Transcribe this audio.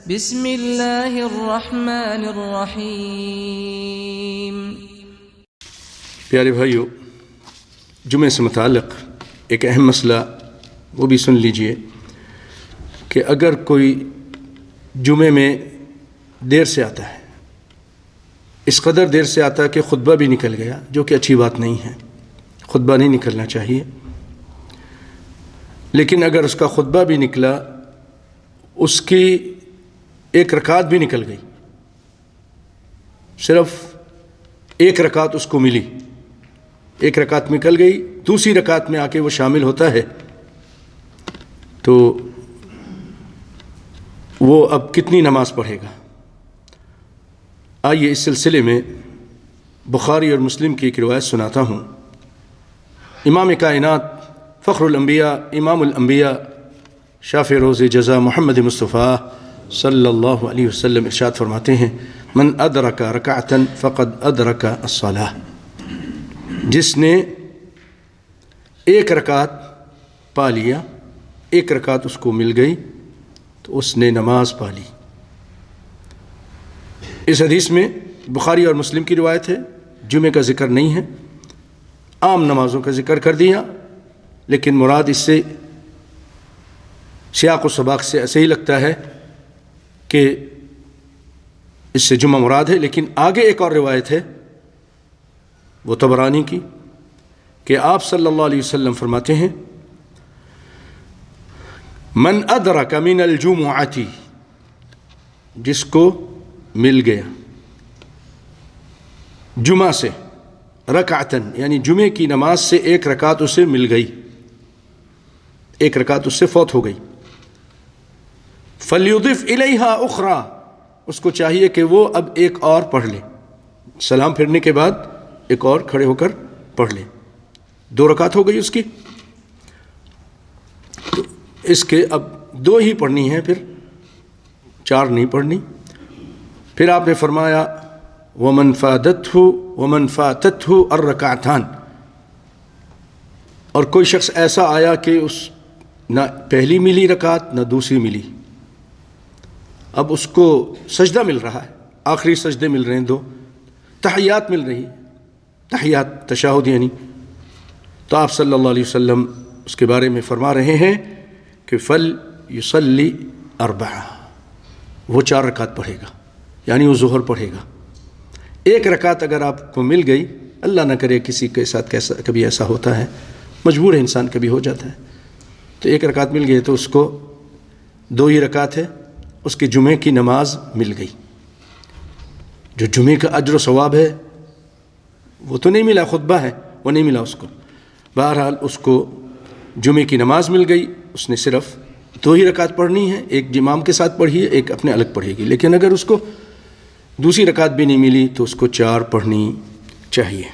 بسم اللہ الرحمن الرحیم۔ پیارے بھائیو، جمعے سے متعلق ایک اہم مسئلہ وہ بھی سن لیجئے کہ اگر کوئی جمعے میں دیر سے آتا ہے، اس قدر دیر سے آتا ہے کہ خطبہ بھی نکل گیا، جو کہ اچھی بات نہیں ہے، خطبہ نہیں نکلنا چاہیے، لیکن اگر اس کا خطبہ بھی نکلا، اس کی ایک رکعت بھی نکل گئی، صرف ایک رکعت اس کو ملی، ایک رکعت نکل گئی، دوسری رکعت میں آ کے وہ شامل ہوتا ہے، تو وہ اب کتنی نماز پڑھے گا؟ آئیے اس سلسلے میں بخاری اور مسلم کی ایک روایت سناتا ہوں۔ امام کائنات، فخر الانبیاء، امام الانبیاء، شافع روز جزا محمد مصطفیٰ صلی اللہ علیہ وسلم ارشاد فرماتے ہیں: من ادرک رکعتا فقد ادرک الصلاۃ، جس نے ایک رکعت پا لیا، ایک رکعت اس کو مل گئی تو اس نے نماز پا لی۔ اس حدیث میں بخاری اور مسلم کی روایت ہے، جمعے کا ذکر نہیں ہے، عام نمازوں کا ذکر کر دیا، لیکن مراد اس سے سیاق و سباق سے ایسے ہی لگتا ہے کہ اس سے جمعہ مراد ہے، لیکن آگے ایک اور روایت ہے وہ طبرانی کی کہ آپ صلی اللہ علیہ وسلم فرماتے ہیں: من ادرک من الجمعۃ، جس کو مل گیا جمعہ سے، رکعتن یعنی جمعے کی نماز سے ایک رکعت اسے مل گئی، ایک رکعت اس سے فوت ہو گئی، فَلْيُضِفْ إِلَيْهَا أُخْرَى، اس کو چاہیے کہ وہ اب ایک اور پڑھ لے، سلام پھرنے کے بعد ایک اور کھڑے ہو کر پڑھ لے، 2 رکعت ہو گئی اس کی، تو اس کے اب 2 ہی پڑھنی ہیں، پھر 4 نہیں پڑھنی۔ پھر آپ نے فرمایا: وَمَنْ فَاتَتْهُ الرَّكَعْتَانِ، اور کوئی شخص ایسا آیا کہ اس نہ پہلی ملی رکعت نہ دوسری ملی، اب اس کو سجدہ مل رہا ہے، آخری سجدے مل رہے ہیں، 2 تحیات مل رہی، تحیات تشہد یعنی، تو آپ صلی اللہ علیہ وسلم اس کے بارے میں فرما رہے ہیں کہ فَلْيُصَلِّ 4، وہ 4 رکعت پڑھے گا، یعنی وہ ظہر پڑھے گا۔ ایک رکعت اگر آپ کو مل گئی، اللہ نہ کرے کسی کے ساتھ کبھی ایسا ہوتا ہے، مجبور ہے انسان، کبھی ہو جاتا ہے، تو ایک رکعت مل گئی تو اس کو 2 ہی رکعت ہے، اس کے جمعے کی نماز مل گئی۔ جو جمعے کا اجر و ثواب ہے وہ تو نہیں ملا، خطبہ ہے وہ نہیں ملا اس کو، بہرحال اس کو جمعے کی نماز مل گئی، اس نے صرف 2 ہی رکعت پڑھنی ہے، ایک امام کے ساتھ پڑھی ہے، ایک اپنے الگ پڑھے گی، لیکن اگر اس کو دوسری رکعت بھی نہیں ملی تو اس کو 4 پڑھنی چاہیے۔